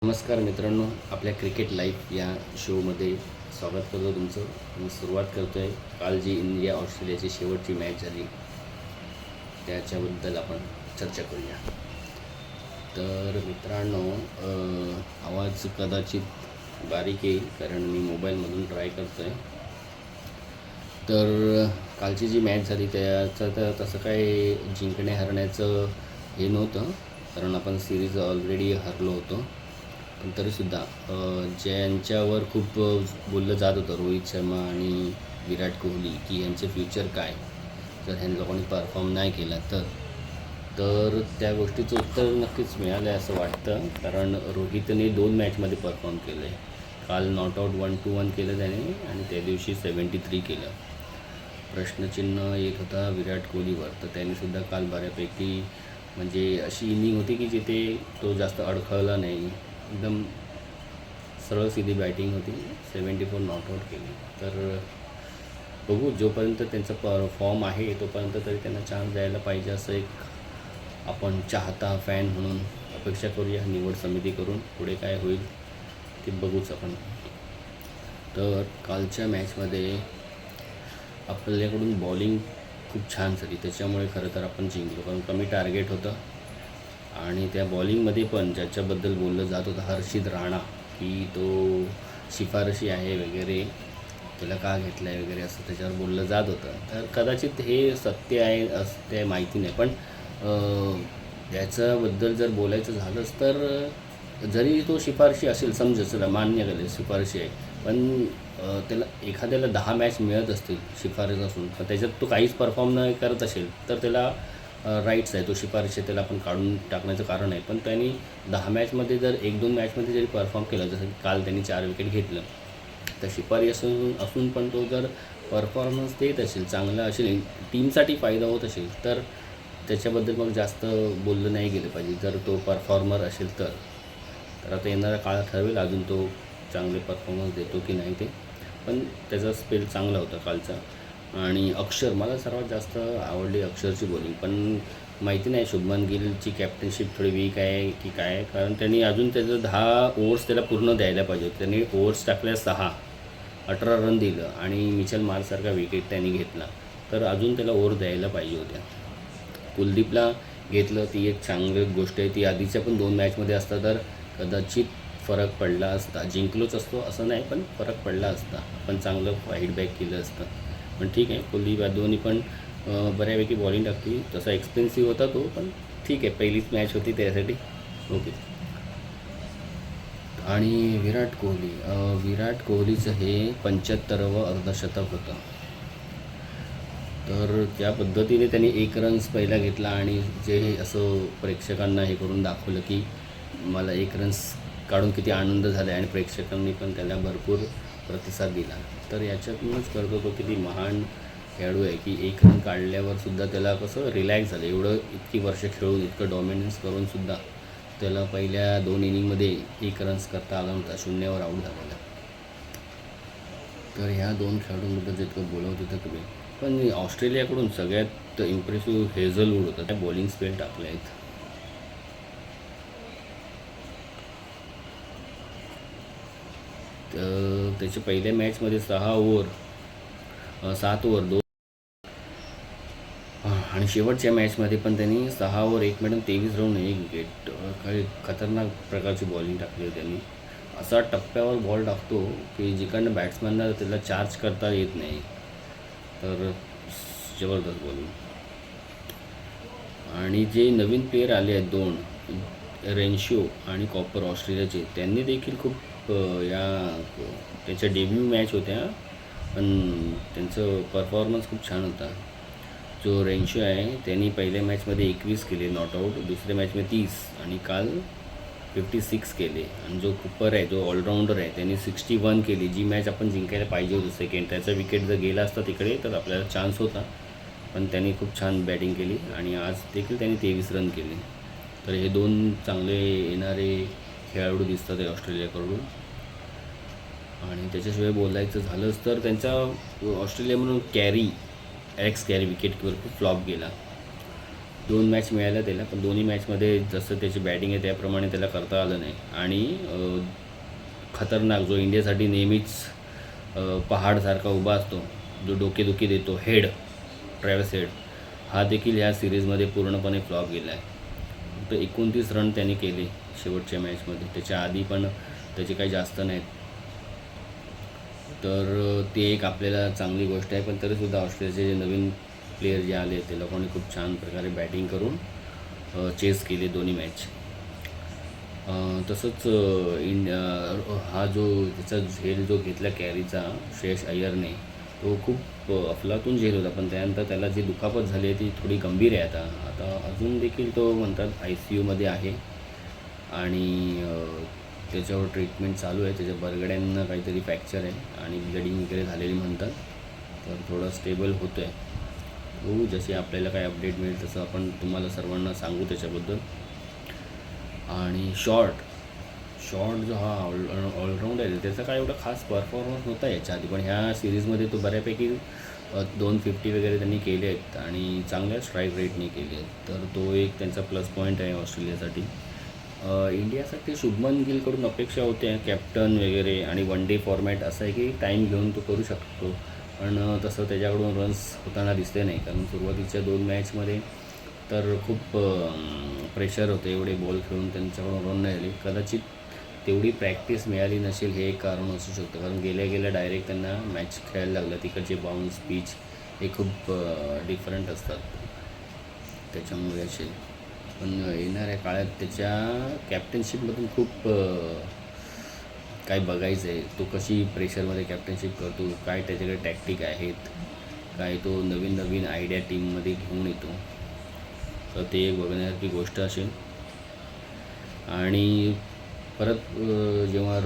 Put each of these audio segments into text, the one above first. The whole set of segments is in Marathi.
नमस्कार मित्रांनो, आपल्या क्रिकेट लाईव्ह या शोमध्ये स्वागत करतो तुमचं. मी सुरुवात करतो आहे. काल जी इंडिया ऑस्ट्रेलियाची शेवटची मॅच झाली त्याच्याबद्दल आपण चर्चा करूया. तर मित्रांनो, आवाज कदाचित बारीक येईल कारण मी मोबाईलमधून ट्राय करतो आहे. तर कालची जी मॅच झाली त्याचं तर तसं काय जिंकण्या हरण्याचं हे नव्हतं, कारण आपण सिरीज ऑलरेडी हरलो होतो. पण तरीसुद्धा ज्यांच्यावर खूप बोललं जात होतं, रोहित शर्मा आणि विराट कोहली, की यांचे फ्युचर काय जर ह्या लोकांनी परफॉर्म नाही केला तर त्या गोष्टीचं उत्तर नक्कीच मिळालं आहे असं वाटतं. कारण रोहितने 2 मॅचमध्ये परफॉर्म केलं आहे. काल नॉट आऊट 1-1 केलं त्याने आणि त्या दिवशी 73 केलं. प्रश्नचिन्ह येत होता विराट कोहलीवर, तर त्यानेसुद्धा काल बऱ्यापैकी म्हणजे अशी इनिंग होती की जिथे तो जास्त अडखळला नाही, एकदम सरळ सीधी बॅटिंग होती. 74 नॉट आऊट केली. तर बघू, जोपर्यंत त्यांचा फॉर्म आहे तोपर्यंत तरी त्यांना चान्स द्यायला पाहिजे असं एक आपण चाहता फॅन म्हणून अपेक्षा करूया. निवड समिती करून पुढे काय होईल ते बघूच आपण. तर कालच्या मॅचमध्ये आपल्याकडून बॉलिंग खूप छान झाली, त्याच्यामुळे खरं तर आपण जिंकलो. कारण कमी टार्गेट होतं आणि त्या बॉलिंगमध्ये पण ज्याच्याबद्दल बोललं जात होतं हर्षित राणा, की तो शिफारशी आहे वगैरे, त्याला का घेतलं आहे वगैरे असं त्याच्यावर बोललं जात होतं. तर कदाचित हे सत्य आहे असं ते माहिती नाही, पण त्याच्याबद्दल जर बोलायचं झालंच तर जरी तो शिफारशी असेल, समजा चला मान्य केलं शिफारशी आहे, पण त्याला एखाद्याला 10 मॅच मिळत असतील शिफारस असून, पण त्याच्यात तो काहीच परफॉर्म न करत असेल तर त्याला राईट्स आहे, तो शिफारशी त्याला आपण काढून टाकण्याचं कारण आहे. पण त्यांनी 10 मॅचमध्ये जर 1-2 मॅचमध्ये जरी परफॉर्म केलं, जसं की काल त्यांनी 4 विकेट घेतलं, तर शिफारशी असून पण तो जर परफॉर्मन्स देत असेल, चांगला असेल, टीमसाठी फायदा होत असेल, तर त्याच्याबद्दल मग जास्त बोललं नाही गेलं पाहिजे. जर तो परफॉर्मर असेल तर आता येणारा काळ ठरवेल अजून तो चांगले परफॉर्मन्स देतो की नाही ते. पण त्याचा स्पेल चांगला होता कालचा. आणि अक्षर, मला सर्वात जास्त आवडली अक्षरची बॉलिंग. पण माहिती नाही शुभमन गिलची कॅप्टनशिप थोडी वीक आहे की काय, कारण त्यांनी अजून त्याचं 10 ओव्हर्स त्याला पूर्ण द्यायला पाहिजे. त्यांनी ओव्हर्स टाकल्या 6, 18 रन दिलं आणि मिचेल मार्शसारखा विकेट त्यांनी घेतला, तर अजून त्याला ओव्हर द्यायला पाहिजे होत्या. कुलदीपला घेतलं, ती एक चांगली गोष्ट आहे. ती आधीच्या पण 2 मॅचमध्ये असता तर कदाचित फरक पडला असता. जिंकलोच असतो असं नाही, पण फरक पडला असता, पण चांगलं फाईटबॅक केलं असतं. पण ठीक आहे, कुलदीप यादवनी पण बऱ्यापैकी बॉलिंग टाकली. तसा एक्सपेन्सिव्ह होता तो, पण ठीक आहे, पहिलीच मॅच होती त्यासाठी ओके. आणि विराट कोहलीचं हे 75वं अर्धशतक होतं. तर त्या पद्धतीने त्यांनी 1 रन्स पहिला घेतला आणि जे असं प्रेक्षकांना हे करून दाखवलं की मला 1 रन्स काढून किती आनंद झाला, आणि प्रेक्षकांनी पण त्याला भरपूर प्रतिसाद दिला. तर याच्यातूनच कळतो तो किती महान खेळाडू आहे, की 1 रन काढल्यावर सुद्धा त्याला कसं रिलॅक्स झालं. एवढं इतकी वर्ष खेळून इतकं डॉमिनन्स करूनसुद्धा त्याला पहिल्या 2 इनिंगमध्ये 1 रन्स करता आला नव्हता, 0वर आऊट झालेला. तर ह्या 2 खेळाडूंबद्दल जितकं बोलवत होतं तुम्ही, पण ऑस्ट्रेलियाकडून सगळ्यात इम्प्रेसिव्ह हेझलवूड होतं. त्या बॉलिंग स्पेल टाकल्या आहेत. तर त्याच्या पहिल्या मॅचमध्ये 6 ओव्हर 7 ओव्हर 2, आणि शेवटच्या मॅचमध्ये पण त्यांनी 6 ओव्हर 1 मिनिट 23 राऊंड 1 विकेट, काही खतरनाक प्रकारची बॉलिंग टाकली त्यांनी. असा टप्प्यावर बॉल टाकतो की जिकडनं बॅट्समॅनला त्याला चार्ज करता येत नाही. तर जबरदस्त बॉलिंग. आणि जे नवीन प्लेयर आले आहेत 2, रेन्शो आणि कॉपर, ऑस्ट्रेलियाचे, त्यांनी देखील खूप त्यांच्या डेब्यू मॅच होत्या, पण त्यांचं परफॉर्मन्स खूप छान होता. जो रेन्शो आहे त्यांनी पहिल्या मॅचमध्ये 21 केले नॉट आऊट, दुसऱ्या मॅचमध्ये 30 आणि काल 56 केले. आणि जो कुपर आहे, जो ऑलराऊंडर आहे, त्यांनी 61 केली. जी मॅच आपण जिंकायला पाहिजे होती सेकंड, त्याचा विकेट जर गेला असता तिकडे तर आपल्याला चान्स होता, पण त्यांनी खूप छान बॅटिंग केली आणि आज देखील त्यांनी 23 रन केले. तर हे 2 चांगले येणारे खेळाडू दिसतात आहे ऑस्ट्रेलियाकडून. आणि त्याच्याशिवाय बोलायचं झालंच तर त्यांचा ऑस्ट्रेलिया म्हणून एलेक्स कॅरी विकेटकीपर खूप फ्लॉप गेला. 2 मॅच मिळाल्या त्याला, पण दोन्ही मॅचमध्ये जसं त्याची बॅटिंग आहे त्याप्रमाणे त्याला करता आलं नाही. आणि खतरनाक जो इंडियासाठी नेहमीच पहाडसारखा उभा असतो, जो डोकेदुखी देतो, ट्रॅव्हिस हेड, हा देखील ह्या सिरीजमध्ये पूर्णपणे फ्लॉप गेला आहे. फक्त 29 रन त्याने केले शेवटच्या मॅचमध्ये, त्याच्या आधी पण त्याचे काही जास्त नाहीत. तर ते एक आपल्याला चांगली गोष्ट आहे. पण तरीसुद्धा ऑस्ट्रेलियाचे जे नवीन प्लेयर जे आले ते लोकांनी खूप छान प्रकारे बॅटिंग करून चेस केले दोन्ही मॅच. तसंच हा जो त्याचा झेल जो घेतला कॅरीचा श्रेयस अय्यरने, तो खूप अफलातून झेल होता. पण त्यानंतर त्याला जी दुखापत झाली आहे ती थोडी गंभीर आहे. आता अजून देखील तो म्हणतात ICUमध्ये आहे आणि त्याच्यावर ट्रीटमेंट चालू आहे. त्याच्या बरगड्यांना काहीतरी फ्रॅक्चर आहे आणि ब्लिडिंग वगैरे झालेली म्हणतात. तर थोडं स्टेबल होतं आहे. हो, जसे आपल्याला काही अपडेट मिळेल तसं आपण तुम्हाला सर्वांना सांगू त्याच्याबद्दल. आणि शॉर्ट जो हा ऑलराऊंड आहे त्याचा काय एवढा खास परफॉर्मन्स नव्हता याच्या आधी, पण ह्या सिरीजमध्ये तो बऱ्यापैकी 250 वगैरे त्यांनी केले आहेत आणि चांगल्या स्ट्राईक रेटने केले आहेत. तर तो एक त्यांचा प्लस पॉईंट आहे ऑस्ट्रेलियासाठी. इंडियासाठी शुभमन गिलकडून अपेक्षा होते कॅप्टन वगैरे, आणि वन डे फॉर्मॅट असं आहे की टाईम घेऊन तो करू शकतो. पण तसं त्याच्याकडून रन्स होताना दिसले नाही, कारण सुरुवातीच्या 2 मॅचमध्ये तर खूप प्रेशर होतं. एवढे बॉल खेळून त्यांच्याकडून रन नाही आले. कदाचित तेवढी प्रॅक्टिस मिळाली नसेल, हे एक कारण असू शकतं. कारण गेल्या डायरेक्ट त्यांना मॅच खेळायला लागलं. तिकडचे बाउन्स पिच हे खूप डिफरंट असतात, त्याच्यामुळे असेल. पण येणाऱ्या काळात त्याच्या कॅप्टनशिपमधून खूप काय बघायचं आहे. तो कशी प्रेशरमध्ये कॅप्टनशिप करतो, काय त्याच्याकडे टॅक्टिक आहेत, काय तो नवीन आयडिया टीममध्ये घेऊन येतो. तर ते एक बघण्यासारखी गोष्ट असेल. आणि परत जेव्हा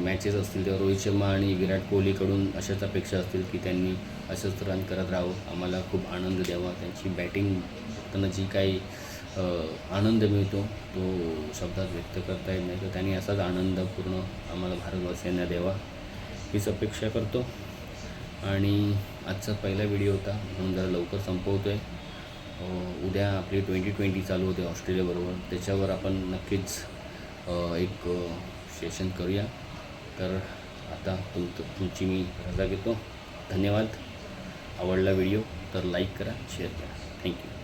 मॅचेस असतील तेव्हा रोहित शर्मा आणि विराट कोहलीकडून अशाच अपेक्षा असतील की त्यांनी असंच रन करत राहावं, आम्हाला खूप आनंद द्यावा. त्यांची बॅटिंग बघताना जी काही आनंद मिळतो तो शब्दात व्यक्त करता येत नाही. तर त्यांनी असाच आनंद पूर्ण आम्हाला भारतवासियांना द्यावा हीच अपेक्षा करतो. आणि आजचा पहिला व्हिडिओ होता म्हणून जरा लवकर संपवतो आहे. उद्या आपली 2020 चालू होते ऑस्ट्रेलियाबरोबर, त्याच्यावर आपण नक्कीच एक सेशन करूया. तर आता तुमची मी रजा घेतो. धन्यवाद. आवडला व्हिडिओ तर लाईक करा, शेअर करा. थँक्यू.